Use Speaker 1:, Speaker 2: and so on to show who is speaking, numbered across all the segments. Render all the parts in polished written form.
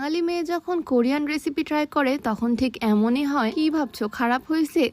Speaker 1: বাঙালি মেয়ে যখন Korean recipe try করে তখন ঠিক এমনই হয়। কি ভাবছো খারাপ হয়েছে?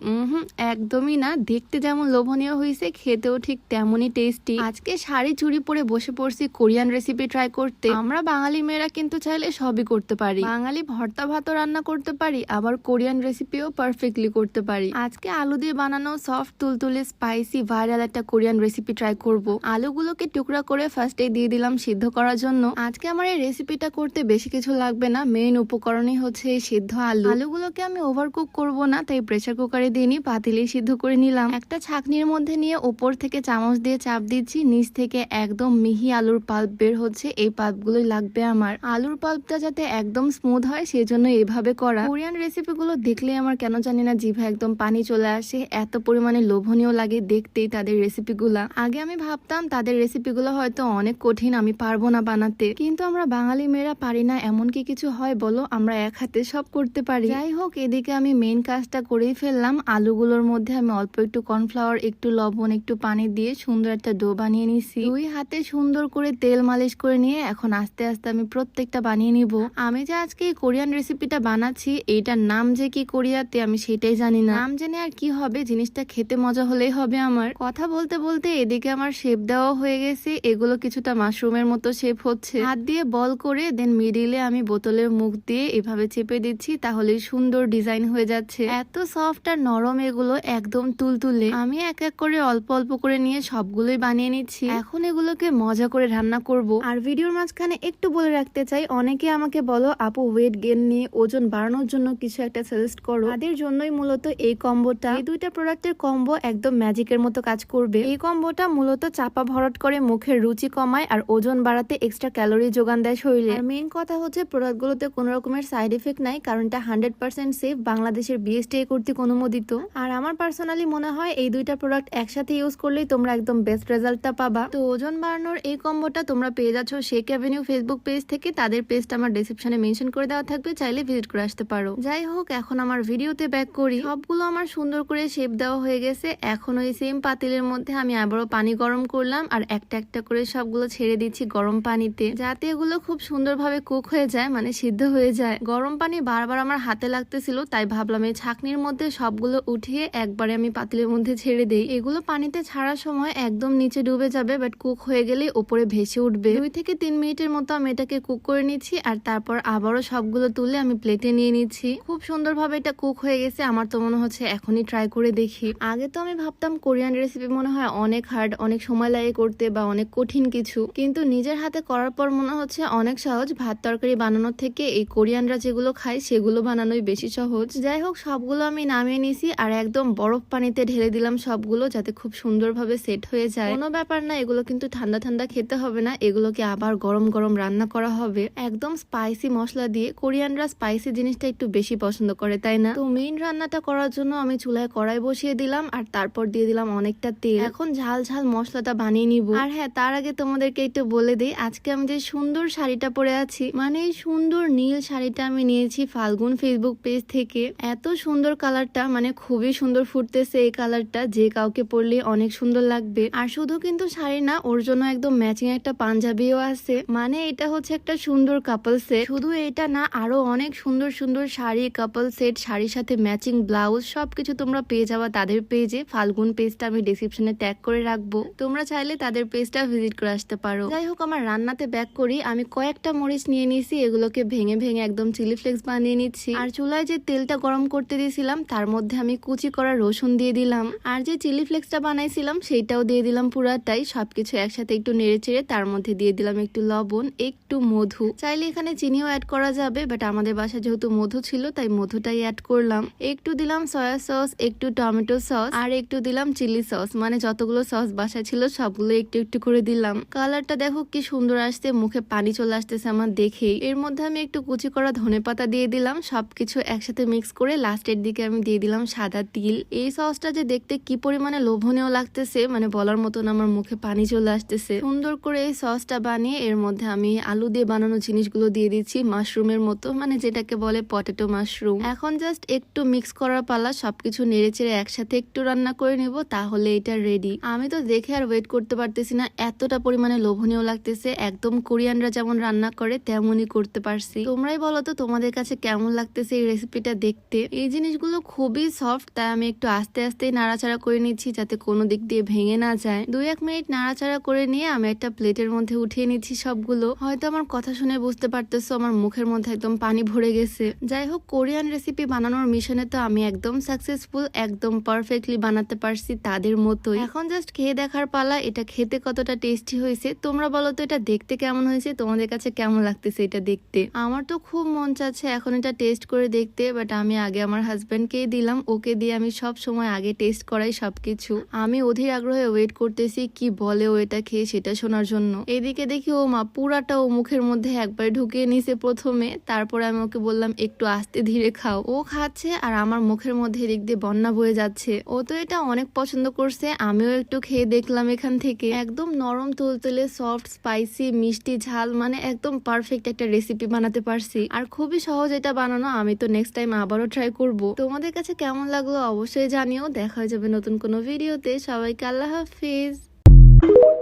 Speaker 1: একদমই না। দেখতে যেমন লোভনীয় হয়েছে, খেতেও ঠিক তেমনই টেস্টি। আজকে শাড়ি চুড়ি পরে বসে পড়ছি কোরিয়ান রেসিপি ট্রাই করতে। আমরা বাঙালি মেয়েরা কিন্তু চাইলে সবই করতে পারি। বাঙালি ভর্তা ভাতও রান্না করতে পারি, আবার কোরিয়ান রেসিপিও পারফেক্টলি করতে পারি। আজকে আলু দিয়ে বানানো সফট তুলতুলে স্পাইসি ভাইরাল একটা কোরিয়ান রেসিপি ট্রাই করব। আলুগুলোকে টুকরা করে ফার্স্টে দিয়ে দিলাম সিদ্ধ করার জন্য। আজকে আমার এই রেসিপিটা করতে বেশি কিছু লাগবে না, মেইন উপকরণই হচ্ছে এই সিদ্ধ আলু। আলুগুলোকে আমি ওভারকুক করব না, তাই প্রেসার কুকারে দিয়ে পাতিলেই সিদ্ধ করে নিলাম। একটা ছাঁকনির মধ্যে নিয়ে উপর থেকে চামচ দিয়ে চাপ দিচ্ছি, নিচ থেকে একদম মিহি আলুর পাল্প বের হচ্ছে। এই পাল্পগুলোই লাগবে আমার। আলুর পাল্পটা যাতে একদম স্মুথ হয় সেজন্য এভাবে করা। কোরিয়ান রেসিপিগুলো দেখলে আমার কেন জানি না জিভে একদম পানি চলে আসে, এত পরিমাণে লোভনীয় লাগে দেখতেই তাদের রেসিপিগুলা। আগে আমি ভাবতাম তাদের রেসিপিগুলো হয়তো অনেক কঠিন, আমি পারবো না বানাতে, কিন্তু আমরা বাঙালি মেয়েরা পারি না এমন কি কিছু হয় বলো? আমরা এক হাতে সব করতে পারি। যাই হোক, এদিকে আমি মেইন কাজটা করেই ফেললাম। আলুগুলোর মধ্যে আমি অল্প একটু কর্নফ্লাওয়ার, একটু লবণ, একটু পানি দিয়ে সুন্দর একটা ডো বানিয়ে নিছি। দুই হাতে সুন্দর করে তেল মালিশ করে নিয়ে এখন আস্তে আস্তে আমি প্রত্যেকটা বানিয়ে নিব। আমি যে আজকে এই কোরিয়ান রেসিপিটা বানাচ্ছি, এইটার নাম যে কি কোরিয়াতে আমি সেটাই জানি না। নাম জেনে আর কি হবে, জিনিসটা খেতে মজা হলেই হবে। আমার কথা বলতে বলতে এদিকে আমার শেপ দেওয়া হয়ে গেছে। এগুলো কিছুটা মাশরুমের মতো শেপ হচ্ছে। হাত দিয়ে বল করে দেন মিডিলে আমি বোতলের মুখ দিয়ে এভাবে চেপে দিচ্ছি, তাহলে সুন্দর ডিজাইন হয়ে যাচ্ছে। এত সফট আর নরম এগুলো, একদম তুলতুলে। আমি এক এক করে অল্প অল্প করে নিয়ে সবগুলোই বানিয়ে নিচ্ছি। এখন এগুলোকে মজা করে রান্না করব। আর ভিডিওর মাঝখানে একটু বলে রাখতে চাই, অনেকে আমাকে বলো আপু ওয়েট গেইন নিয়ে, ওজন বাড়ানোর জন্য কিছু একটা সাজেস্ট করো। তাদের জন্যই মূলত এই কম্বোটা। এই দুইটা প্রোডাক্টের কম্বো একদম ম্যাজিকের মতো কাজ করবে। এই কম্বোটা মূলত চাপা ভরাট করে মুখের রুচি কমায় আর ওজন বাড়াতে এক্সট্রা ক্যালোরি যোগান দেয় শরীরে। আর মেইন কথা হচ্ছে প্রোডাক্টগুলোতে কোনো রকমের সাইড এফেক্ট নাই, কারণ এটা 100% সেফ, বাংলাদেশের বিএসটিআই কর্তৃক অনুমোদিত। আর আমার পার্সোনালি মনে হয় এই দুইটা প্রোডাক্ট একসাথে ইউজ করলেই তোমরা একদম বেস্ট রেজাল্টটা পাবা। তো ওজন বাড়ানোর এই কম্বোটা তোমরা পেয়ে যাচ্ছ শেক অ্যাভিনিউ ফেসবুক পেজ থেকে। তাদের পেজটা আমার ডেসক্রিপশনে মেনশন করে দেওয়া থাকবে, চাইলে ভিজিট করে আসতে পারো। যাই হোক, এখন আমার ভিডিওতে ব্যাক করি। সবগুলো আমার সুন্দর করে শেপ দেওয়া হয়ে গেছে। এখন ওই সেম পাতিলের মধ্যে আমি আবারও পানি গরম করলাম আর একটা একটা করে সবগুলো ছেড়ে দিচ্ছি গরম পানিতে, যাতে এগুলো খুব সুন্দরভাবে কুক হয়ে যায়, মানে সিদ্ধ হয়ে যায়। গরম পানি বারবার আমার হাতে লাগতেছিল, তাই ভাবলাম এই ছাঁকনির মধ্যে সবগুলো উঠিয়ে একবারে আমি পাতিলের মধ্যে ছেড়ে দেই। এগুলো পানিতে ছাড়ার সময় একদম নিচে ডুবে যাবে, বাট কুক হয়ে গেলে উপরে ভেসে উঠবে। 2 থেকে 3 মিনিটের মতো আমি এটাকে কুক করে নিচ্ছি আর তারপর আবারও সবগুলো তুলে আমি প্লেটে নিয়ে নিচ্ছি। খুব সুন্দরভাবে এটা কুক হয়ে গেছে। আমার তো মনে হচ্ছে এখনই ট্রাই করে দেখি। আগে তো আমি ভাবতাম কোরিয়ান রেসিপি মনে হয় অনেক হার্ড, অনেক সময় লাগে করতে বা অনেক কঠিন কিছু, কিন্তু নিজের হাতে করার পর মনে হচ্ছে অনেক সহজ। ভাত তরকারি বানানোর থেকে এই কোরিয়ানরা যেগুলো খায় সেগুলো বানানোই বেশি সহজ। যাই হোক, সবগুলো আমি নামিয়ে নিছি আর একদম বরফ পানিতে ঢেলে দিলাম সবগুলো, যাতে খুব সুন্দরভাবে সেট হয়ে যায়। কোনো ব্যাপার না, এগুলো কিন্তু ঠান্ডা ঠান্ডা খেতে হবে না, এগুলোকে আবার গরম গরম রান্না করা হবে একদম স্পাইসি মশলা দিয়ে। কোরিয়ানরা স্পাইসি জিনিসটা একটু বেশি পছন্দ করে, তাই না? তো মেইন রান্নাটা করার জন্য আমি চুলায় কড়াই বসিয়ে দিলাম আর তারপর দিয়ে দিলাম অনেকটা তেল। এখন ঝাল ঝাল মশলাটা বানিয়ে নিব। আর হ্যাঁ, তার আগে তোমাদেরকে একটু বলে দিই, আজকে আমি যে সুন্দর শাড়িটা পরে আছি, মানে এই সুন্দর নীল শাড়িটা আমি নিয়েছি ফাল্গুন ফেসবুক পেজ থেকে। এত সুন্দর কালারটা, মানে খুবই সুন্দর ফুটতেছে এই কালারটা, যে কাউকে পরলে অনেক সুন্দর লাগবে। আর শুধু কিন্তু শাড়ি না, ওর জন্য একদম ম্যাচিং একটা পাঞ্জাবিও আছে। মানে এটা হচ্ছে একটা সুন্দর কাপল সেট। শুধু এটা না, আরো অনেক সুন্দর সুন্দর শাড়ি, কাপল সেট, শাড়ির সাথে ম্যাচিং ব্লাউজ, সবকিছু তোমরা পেয়ে যাবা তাদের পেজে। ফাল্গুন পেজটা আমি ডেসক্রিপশনে ট্যাগ করে রাখবো, তোমরা চাইলে তাদের পেজটা ভিজিট করে আসতে পারো। যাই হোক, আমার রান্নাতে ব্যাক করি। আমি কয়েকটা মরিচ নিয়ে নিয়েছি, এগুলোকে ভেঙে ভেঙে একদম চিলি ফ্লেক্স বানিয়ে নিচ্ছি। আর চুলায় যে তেলটা গরম করতে দিয়েছিলাম তার মধ্যে আমি কুচি করা রসুন দিয়ে দিলাম, আর যে চিলি ফ্লেক্সটা বানাইছিলাম সেইটাও দিয়ে দিলাম পুরাটাই। সবকিছু একসাথে একটু নেড়ে চেড়ে তার মধ্যে দিয়ে দিলাম একটু লবণ, একটু মধু, চাইলে এখানে চিনিও অ্যাড করা যাবে, বাট আমাদের বাসায় যেহেতু মধু ছিল তাই মধুটাই অ্যাড করলাম। একটু দিলাম সয়া সস, একটু টমেটো সস আর একটু দিলাম চিলি সস, মানে যতগুলো সস বাসায় ছিল সবগুলো একটু একটু করে দিলাম। কালারটা দেখো কি সুন্দর আসছে, মুখে পানি চলে আসতেছে আমার দেখেই। এর মধ্যে আমি একটু কুচি করা ধনেপাতা দিয়ে দিলাম। সবকিছু একসাথে মিক্স করে লাস্টের দিকে আমি দিয়ে দিলাম সাদা তিল। এই সসটা যে দেখতে কি পরিমাণে লোভনীয় লাগতেছে, মানে বলার মতন, আমার মুখে পানি চলে আসতেছে। সুন্দর করে এই সসটা বানিয়ে এর মধ্যে আমি আলু দিয়ে বানানো জিনিসগুলো দিয়ে দিচ্ছি, মাশরুমের মতো, মানে যেটাকে বলে পটেটো মাশরুম। এখন জাস্ট একটু মিক্স করার পালা, সবকিছু নেড়ে চেড়ে একসাথে একটু রান্না করে নেব, তাহলে এটা রেডি। আমি তো দেখে আর ওয়েট করতে পারতেছি না, এতটা পরিমাণে লোভনীয় লাগতেছে। একদম কোরিয়ানরা যেমন রান্না করে তেমনই করতে পারছি। তোমরাই বলো তো তোমাদের কাছে কেমন লাগতেছে এই রেসিপিটা দেখতে। এই জিনিসগুলো খুবই সফট, তাই আমি একটু আস্তে আস্তে নাড়াচাড়া করে নিচ্ছি যাতে কোনো দিক দিয়ে ভেঙে না যায়। 2-1 মিনিট নাড়াচাড়া করে নিয়ে আমি একটা প্লেটের মধ্যে উঠিয়ে নিচ্ছি সবগুলো। হয়তো আমার কথা শুনে বুঝতে পারতেছো আমার মুখের মধ্যে একদম পানি ভরে গেছে। যাই হোক, কোরিয়ান রেসিপি বানানোর মিশনে তো আমি একদম সাকসেসফুল, একদম পারফেক্টলি বানাতে পারছি তাদের মতোই। এখন জাস্ট খেয়ে দেখার পালা, এটা খেতে কতটা টেস্টি হয়েছে। তোমরা বলো তো এটা দেখতে কেমন হয়েছে, তোমাদের কাছে কেমন লাগতেছে এটা দেখতে। আমার তো খুব মন চাচ্ছে এখন এটা টেস্ট করে দেখতে, বাট আমি আগে আমার হাজবেন্ডকেই দিলাম, ওকে দিয়ে আমি সব সময় আগে টেস্ট করাই সবকিছু। আমি অধীর আগ্রহে ওয়েট করতেছি কি বলে ও এটা খেয়ে সেটা শোনার জন্য। এদিকে দেখি ও মা পুরাটা ও মুখের মধ্যে একবার ঢুকিয়ে নিছে প্রথমে, তারপরে আমি ওকে বললাম একটু আস্তে ধীরে খাও। ও খাচ্ছে আর আমার মুখের মধ্যে এদিক দিয়ে বন্যা বয়ে যাচ্ছে। ও তো এটা অনেক পছন্দ করছে, আমিও একটু খেয়ে দেখলাম এখান থেকে। একদম নরম তুলতুলে, সফট, স্পাইসি, মিষ্টি, ঝাল, মানে একদম পারফেক্ট একটা রেসিপি বানাতে পারছি। আর খুবই সহজ এটা বানানো, আমি তো নেক্সট টাইম আবারও ট্রাই করব। তোমাদের কাছে কেমন লাগলো অবশ্যই জানিও। দেখা হয়ে যাবে নতুন কোনো ভিডিওতে। সবাইকে আল্লাহ হাফিজ।